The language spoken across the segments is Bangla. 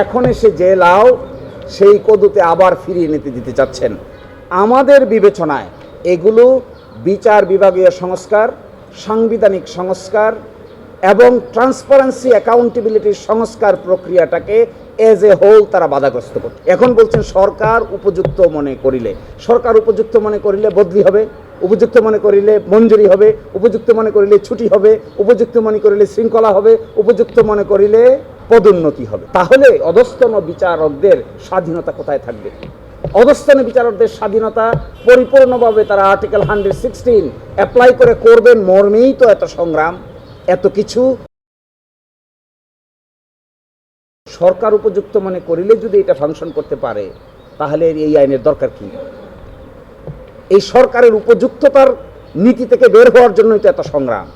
এখন এসে যে লাউ সেই কদুতে আবার ফিরিয়ে নিতে দিতে চাচ্ছেন। আমাদের বিবেচনায় এগুলো বিচার বিভাগীয় সংস্কার, সাংবিধানিক সংস্কার এবং ট্রান্সপারেন্সি অ্যাকাউন্টেবিলিটির সংস্কার প্রক্রিয়াটাকে এজ এ হোল তারা বাধাগ্রস্ত করছে। এখন বলছেন সরকার উপযুক্ত মনে করিলে, সরকার উপযুক্ত মনে করিলে বদলি হবে, উপযুক্ত মনে করিলে মঞ্জুরি হবে, উপযুক্ত মনে করিলে ছুটি হবে, উপযুক্ত মনে করিলে শৃঙ্খলা হবে, উপযুক্ত মনে করিলে পদোন্নতি হবে। তাহলে অধস্তন বিচারকদের স্বাধীনতা কোথায় থাকবে? অধস্তন বিচারকদের স্বাধীনতা পরিপূর্ণভাবে তারা আর্টিকেল 116 অ্যাপ্লাই করে করবেন মর্মেই তো এত সংগ্রাম, এত কিছু। সরকার উপযুক্ত মনে করিলে যদি এটা ফাংশন করতে পারে তাহলে এই আইনের দরকার কি? এই সরকারের উপযুক্ততার নীতি থেকে বের হওয়ার জন্যই তো এত সংগ্রাম।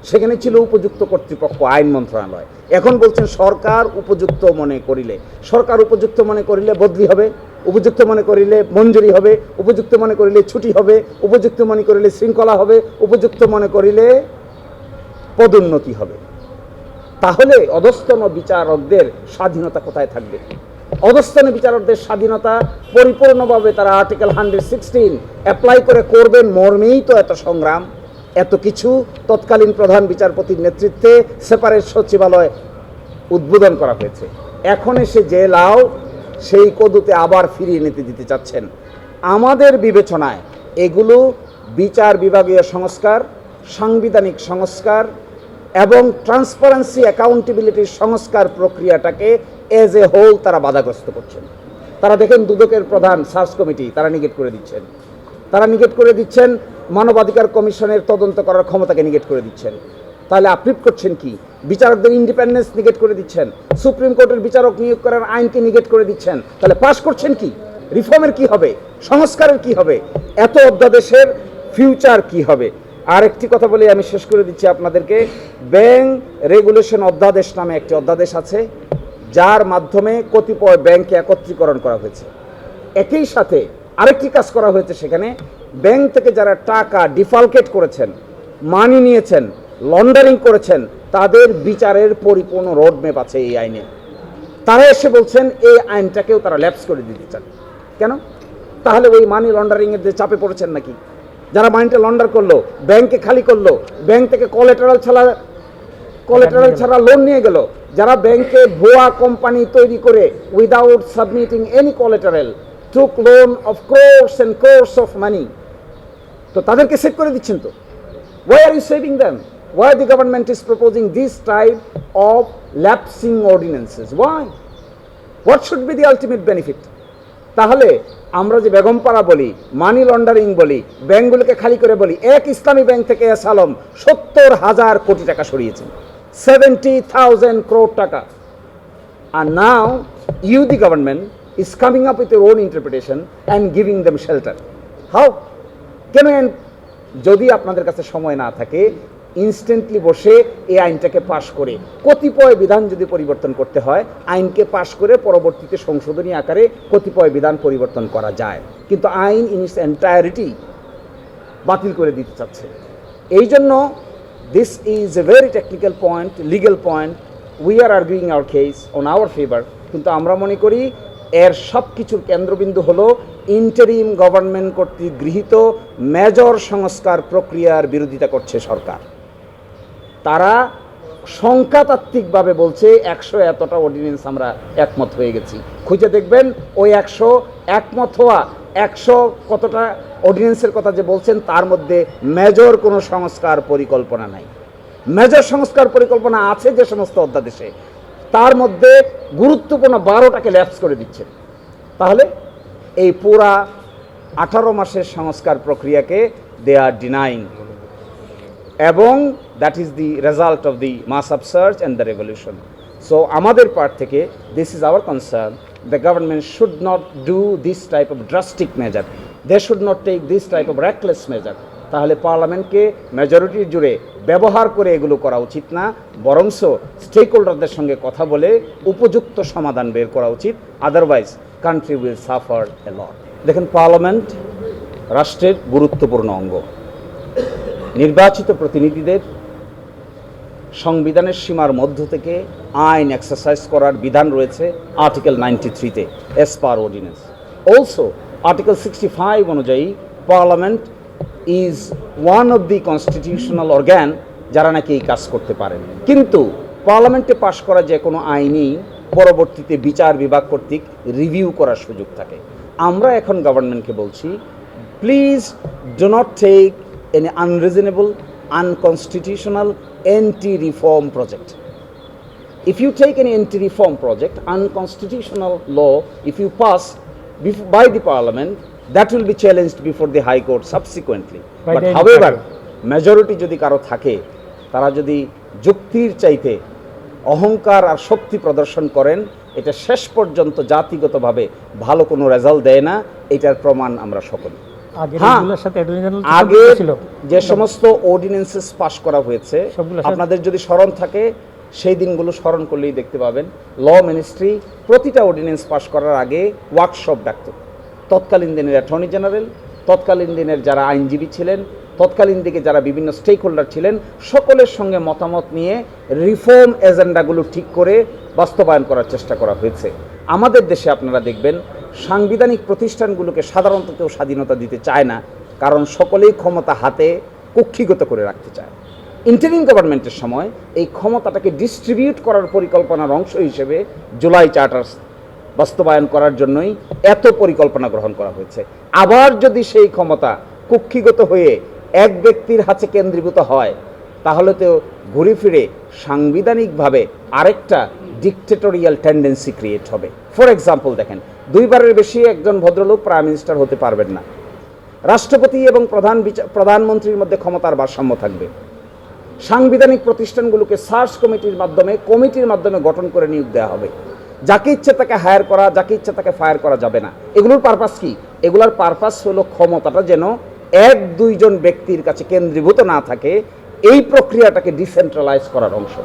সেখানে ছিল উপযুক্ত কর্তৃপক্ষ, আইন মন্ত্রণালয়। এখন বলছেন সরকার উপযুক্ত মনে করিলে, সরকার উপযুক্ত মনে করিলে বদলি হবে, উপযুক্ত মনে করিলে মঞ্জুরি হবে, উপযুক্ত মনে করিলে ছুটি হবে, উপযুক্ত মনে করিলে শৃঙ্খলা হবে, উপযুক্ত মনে করিলে পদোন্নতি হবে। তাহলে অধস্তন বিচারকদের স্বাধীনতা কোথায় থাকবে? অধস্তন বিচারকদের স্বাধীনতা পরিপূর্ণভাবে তারা আর্টিকেল 116 অ্যাপ্লাই করে করবেন মর্মেই তো এত সংগ্রাম, এত কিছু। তৎকালীন প্রধান বিচারপতির নেতৃত্বে সেপারেট সচিবালয় উদ্বোধন করা হয়েছে। এখন এসে যে লাউ সেই কদুতে আবার ফিরিয়ে নিতে দিতে চাচ্ছেন। আমাদের বিবেচনায় এগুলো বিচার বিভাগীয় সংস্কার, সাংবিধানিক সংস্কার এবং ট্রান্সপারেন্সি অ্যাকাউন্টেবিলিটির সংস্কার প্রক্রিয়াটাকে এজ এ হোল তারা বাধাগ্রস্ত করছেন। তারা দেখেন দুদকের প্রধান সার্চ কমিটি তারা নিগেট করে দিচ্ছেন, তারা নিগেট করে দিচ্ছেন মানবাধিকার কমিশনের তদন্ত করার ক্ষমতাকে নিগেট করে দিচ্ছেন। তাহলে আপলিফ করছেন কি? বিচারকদের ইন্ডিপেন্ডেন্স নিগেট করে দিচ্ছেন, সুপ্রিম কোর্টের বিচারক নিয়োগ করার আইনকে নিগেট করে দিচ্ছেন। তাহলে পাশ করছেন কি? রিফর্মের কি হবে? সংস্কারের কি হবে? এত অধ্যাদেশের ফিউচার কি হবে? আর একটি কথা বলে আমি শেষ করে দিচ্ছি আপনাদেরকে। ব্যাংক রেগুলেশন অধ্যাদেশ নামে একটি অধ্যাদেশ আছে, যার মাধ্যমে কতিপয় ব্যাংকে একত্রীকরণ করা হয়েছে। একই সাথে আরেকটি কাজ করা হয়েছে, সেখানে ব্যাংক থেকে যারা টাকা ডিফালকেট করেছেন, মানি নিয়েছেন, লন্ডারিং করেছেন, তাদের বিচারের পরিপূর্ণ রোডম্যাপ আছে এই আইনে। তারা এসে বলছেন এই আইনটাকেও তারা ল্যাপস করে দিতে চান। কেন? তাহলে ওই মানি লন্ডারিংয়ের যে চাপে পড়েছেন নাকি? যারা মানিটা লন্ডার করলো, ব্যাংকে খালি করলো, ব্যাংক থেকে কোলাটেরাল ছাড়া লোন নিয়ে গেল, যারা ব্যাংকে ভুয়া কোম্পানি তৈরি করে without submitting any collateral took loan of crores and crores of money, তো তাদেরকে সেভ করে দিচ্ছেন। তো why are you saving them? Why the government is proposing this type of lapsing ordinances? Why? What should be the ultimate benefit? তাহলে আমরা যে বেগমপাড়া বলি, মানি লন্ডারিং বলি, ব্যাংকগুলোকে খালি করে বলি, এক ইসলামী ব্যাংক থেকে এস আলম 70,000 কোটি টাকা সরিয়েছেন, 70,000 crore টাকা। And now you the government is coming up with your own interpretation and giving them shelter. How? কেন? যদি আপনাদের কাছে সময় না থাকে, ইনস্ট্যান্টলি বসে এই আইনটাকে পাশ করে, কতিপয় বিধান যদি পরিবর্তন করতে হয়, আইনকে পাশ করে পরবর্তীতে সংশোধনী আকারে কতিপয় বিধান পরিবর্তন করা যায়, কিন্তু আইন ইন ইটস এন্টায়ারিটি বাতিল করে দিতে চাচ্ছে। এই জন্য this is a very technical point, legal point. We are arguing our case on our favour, কিন্তু আমরা মনে করি এর সব কিছুর কেন্দ্রবিন্দু হলো ইন্টারিম গভর্নমেন্ট কর্তৃক গৃহীত মেজর সংস্কার প্রক্রিয়ার বিরোধিতা করছে সরকার। তারা সংখ্যাতাত্ত্বিকভাবে বলছে 100 এতটা অর্ডিন্যান্স আমরা একমত হয়ে গেছি। খুঁজে দেখবেন ওই 100 একমত হওয়া 100 কতটা অর্ডিন্যান্সের কথা যে বলছেন, তার মধ্যে মেজর কোনো সংস্কার পরিকল্পনা নাই। মেজর সংস্কার পরিকল্পনা আছে যে সমস্ত অধ্যাদেশে, তার মধ্যে গুরুত্বপূর্ণ 12টাকে ল্যাপস করে দিচ্ছে। তাহলে এই পুরা 18 মাসের সংস্কার প্রক্রিয়াকে দে আর ডিনাইং, এবং that is the result of the mass upsurge and the revolution. So আমাদের পার্ট থেকে this is our concern, the government should not do this type of drastic measure, they should not take this type of reckless measure. তাহলে পার্লামেন্টকে মেজরিটির জুড়ে ব্যবহার করে এগুলো করা উচিত না, বরংস স্টেক হোল্ডারদের সঙ্গে কথা বলে উপযুক্ত সমাধান বের করা উচিত। Otherwise country will suffer a lot. দেখেন, পার্লামেন্ট রাষ্ট্রের গুরুত্বপূর্ণ অঙ্গ। নির্বাচিত প্রতিনিধিদের সংবিধানের সীমার মধ্য থেকে আইন এক্সারসাইজ করার বিধান রয়েছে আর্টিকেল 93-তে এস পার অর্ডিন্যান্স। অলসো আর্টিকেল 65 অনুযায়ী parliament is one of the constitutional organ যারা নাকি এই কাজ করতে পারেন। কিন্তু পার্লামেন্টে পাশ করা যে কোনো আইনই পরবর্তীতে বিচার বিভাগ কর্তৃক রিভিউ করার সুযোগ থাকে। আমরা এখন গভর্নমেন্টকে বলছি, please do not take any unreasonable, unconstitutional, anti-reform project. If you take any anti-reform project, unconstitutional law, if you pass by the parliament, that will be challenged before the high court subsequently. But however, majority যদি কারো থাকে, তারা যদি যুক্তির চাইতে অহংকার আর শক্তি প্রদর্শন করেন, এটা শেষ পর্যন্ত জাতিগতভাবে ভালো কোনো রেজাল্ট দেয় না। এটার প্রমাণ আমরা সকলে। আগে যে সমস্ত অর্ডিন্যান্সেস পাস করা হয়েছে, আপনাদের যদি স্মরণ থাকে সেই দিনগুলো স্মরণ করলেই দেখতে পাবেন, ল মিনিস্ট্রি প্রতিটা অর্ডিন্যান্স পাস করার আগে ওয়ার্কশপ ডাকত। তৎকালীন দিনের অ্যাটর্নি জেনারেল, তৎকালীন দিনের যারা আইনজীবী ছিলেন, তৎকালীন দিকে যারা বিভিন্ন স্টেক হোল্ডার ছিলেন, সকলের সঙ্গে মতামত নিয়ে রিফর্ম এজেন্ডাগুলো ঠিক করে বাস্তবায়ন করার চেষ্টা করা হয়েছে। আমাদের দেশে আপনারা দেখবেন সাংবিধানিক প্রতিষ্ঠানগুলোকে সাধারণত কেউ স্বাধীনতা দিতে চায় না, কারণ সকলেই ক্ষমতা হাতে কক্ষিগত করে রাখতে চায়। ইন্টারিম গভর্নমেন্টের সময় এই ক্ষমতাটাকে ডিস্ট্রিবিউট করার পরিকল্পনার অংশ হিসেবে জুলাই চার্টার বাস্তবায়ন করার জন্যই এত পরিকল্পনা গ্রহণ করা হয়েছে। আবার যদি সেই ক্ষমতা কক্ষিগত হয়ে এক ব্যক্তির হাতে কেন্দ্রীভূত হয়, তাহলে তো ঘুরে ফিরে সাংবিধানিকভাবে আরেকটা ডিকটেটোরিয়াল টেন্ডেন্সি ক্রিয়েট হবে। ফর এক্সাম্পল দেখেন, 2 বারের বেশি একজন ভদ্রলোক প্রাইম মিনিস্টার হতে পারবেন না। রাষ্ট্রপতি এবং প্রধানমন্ত্রীর মধ্যে ক্ষমতার ভারসাম্য থাকবে। সাংবিধানিক প্রতিষ্ঠানগুলোকে সার্চ কমিটির মাধ্যমে গঠন করে নিয়োগ দেওয়া হবে। যাকে ইচ্ছে তাকে হায়ার করা, যাকে ইচ্ছে তাকে ফায়ার করা যাবে না। এগুলোর পারপাস কি? এগুলোর পারপাস হলো ক্ষমতাটা যেন 1-2 জন ব্যক্তির কাছে কেন্দ্রীভূত না থাকে, এই প্রক্রিয়াটাকে ডিসেন্ট্রালাইজ করার অংশ।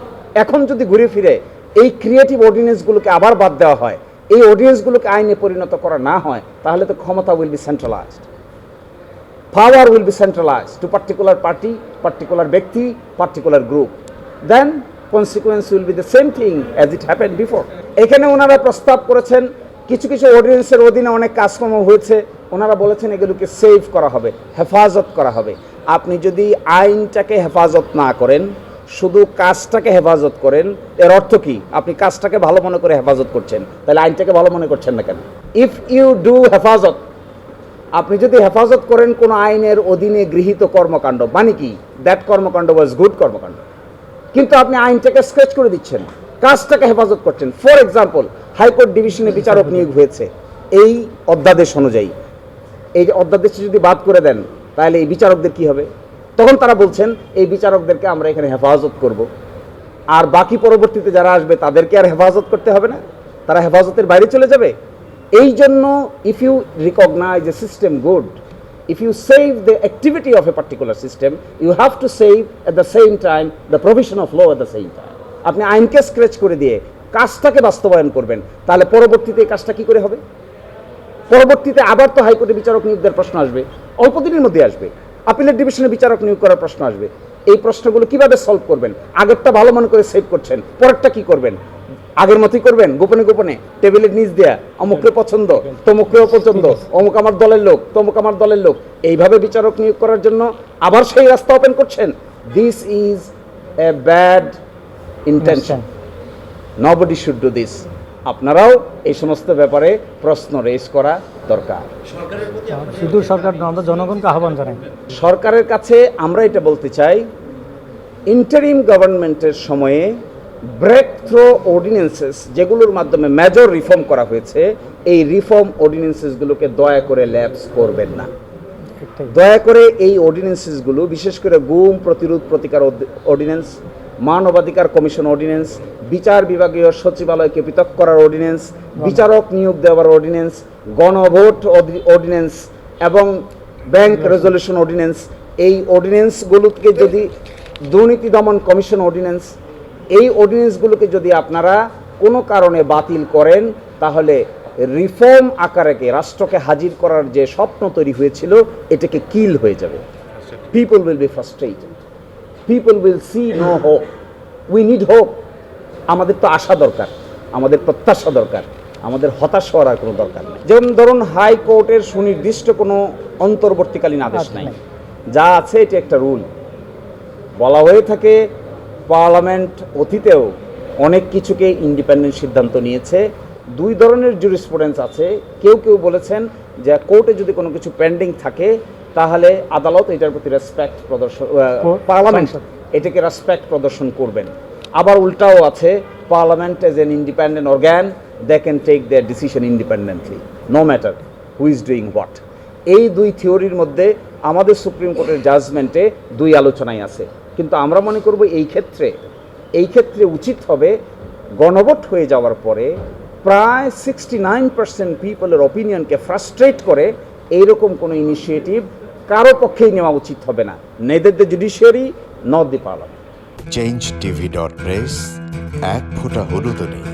এখন যদি ঘুরে ফিরে এই ক্রিয়েটিভ অর্ডিন্যান্সগুলোকে আবার বাদ দেওয়া হয়, এই অর্ডিন্যান্সগুলোকে আইনে পরিণত করা না হয়, তাহলে তো ক্ষমতা will be centralised, power will be centralised to particular party, particular ব্যক্তি, particular group. Then consequence will be the same thing as it happened before. এখানে ওনারা প্রস্তাব করেছেন, কিছু কিছু অর্ডিন্যান্সের অধীনে অনেক কাজকর্ম হয়েছে, ওনারা বলেছেন এগুলোকে সেভ করা হবে, হেফাজত করা হবে। আপনি যদি আইনটাকে হেফাজত না করেন, শুধু কাজটাকে হেফাজত করেন, এর অর্থ কি? আপনি কাজটাকে ভালো মনে করে হেফাজত করছেন, তাহলে আইনটাকে ভালো মনে করছেন না কেন? ইফ ইউ ডু হেফাজত, আপনি যদি হেফাজত করেন কোনো আইনের অধীনে গৃহীত কর্মকাণ্ড, মানে কি? দ্যাট কর্মকাণ্ড ওয়াজ গুড কর্মকাণ্ড। কিন্তু আপনি আইনটাকে স্ক্র্যাচ করে দিচ্ছেন, কাজটাকে হেফাজত করছেন। ফর এক্সাম্পল, হাইকোর্ট ডিভিশনে বিচারক নিয়োগ হয়েছে এই অধ্যাদেশ অনুযায়ী। এই যে অধ্যাদেশটি যদি বাদ করে দেন, তাহলে এই বিচারকদের কি হবে? তখন তারা বলছেন এই বিচারকদেরকে আমরা এখানে হেফাজত করব, আর বাকি পরবর্তীতে যারা আসবে তাদেরকে আর হেফাজত করতে হবে না, তারা হেফাজতের বাইরে চলে যাবে। এই জন্য if you recognise a system good, if you save the activity of a particular system, you have to save at the same time the provision of law at the same time. আপনি আইনকে স্ক্র্যাচ করে দিয়ে কাজটাকে বাস্তবায়ন করবেন, তাহলে পরবর্তীতে এই কাজটা কি করে হবে? পরবর্তীতে আবার তো হাইকোর্টে বিচারক নিয়োগ দেওয়ার প্রশ্ন আসবে, অল্প দিনের মধ্যে আসবে। আপিলের ডিভিশনে বিচারক নিয়োগ করার প্রশ্ন আসবে। এই প্রশ্নগুলো কিভাবে সলভ করবেন? আগেরটা ভালো মনে করে সেভ করছেন, পরেরটা কি করবেন? আগের মতোই করবেন, গোপনে গোপনে টেবিলের নিচ দেয়া, অমুককে পছন্দ, তমুককেও পছন্দ, অমুক আমার দলের লোক, তমুক আমার দলের লোক, এইভাবে বিচারক নিয়োগ করার জন্য আবার সেই রাস্তা ওপেন করছেন। This is a bad intention, nobody should do this. আপনারাও এই সমস্ত ব্যাপারে প্রশ্ন রেজ করা দরকার। শুধু সরকার নয়, আমরা জনগণকে আহ্বান জানাই। সরকারের কাছে আমরা এটা বলতে চাই, ইন্টারিম গভর্নমেন্টের সময়ে ব্রেক থ্রো অর্ডিন্যান্সেস যেগুলোর মাধ্যমে মেজর রিফর্ম করা হয়েছে, এই রিফর্ম অর্ডিন্যান্সেসগুলোকে দয়া করে ল্যাপস করবেন না। দয়া করে এই অর্ডিন্যান্সেসগুলো, বিশেষ করে গুম প্রতিরোধ প্রতিকার অর্ডিন্যান্স, মানবাধিকার কমিশন অর্ডিন্যান্স, বিচার বিভাগীয় সচিবালয়কে পৃথক করার অর্ডিন্যান্স, বিচারক নিয়োগ দেওয়ার অর্ডিন্যান্স, গণভোট অর্ডিন্যান্স এবং ব্যাংক রেজলিউশন অর্ডিন্যান্স, এই অর্ডিন্যান্সগুলোকে যদি, দুর্নীতি দমন কমিশন অর্ডিন্যান্স, এই অর্ডিন্যান্সগুলোকে যদি আপনারা কোনো কারণে বাতিল করেন, তাহলে রিফর্ম আকারে রাষ্ট্রকে হাজির করার যে স্বপ্ন তৈরি হয়েছিল, এটাকে কিল হয়ে যাবে। People will be frustrated, people will see no hope, we need hope. আমাদের তো আশা দরকার, আমাদের প্রত্যাশা দরকার, আমাদের হতাশ হওয়ার আর কোনো দরকার নেই। যেমন ধরুন হাইকোর্টের সুনির্দিষ্ট কোনো অন্তর্বর্তীকালীন আদেশ নাই, যা আছে এটি একটা রুল। বলা হয়ে থাকে পার্লামেন্ট অতীতেও অনেক কিছুকে ইন্ডিপেন্ডেন্ট সিদ্ধান্ত নিয়েছে। দুই ধরনের জুরিসপ্রুডেন্স আছে। কেউ কেউ বলেছেন যে কোর্টে যদি কোনো কিছু পেন্ডিং থাকে তাহলে আদালত এটার প্রতি রেসপেক্ট প্রদর্শন, পার্লামেন্ট এটাকে রেসপেক্ট প্রদর্শন করবেন। আবার উল্টাও আছে, parliament as an independent organ, they can take their decision independently no matter who is doing what. এই দুই থিওরির মধ্যে আমাদের সুপ্রিম কোর্টের জাজমেন্টে দুই আলোচনাই আছে। কিন্তু আমরা মনে করব এই ক্ষেত্রে উচিত হবে গণভোট হয়ে যাওয়ার পরে প্রায় 69% পিপলের অপিনিয়নকে ফ্রাস্ট্রেট করে এইরকম কোনো ইনিশিয়েটিভ কারো পক্ষেই নেওয়া উচিত হবে না, neither the judiciary not the parliament. changetv.press, এক ফোঁটা হলুদও নেই।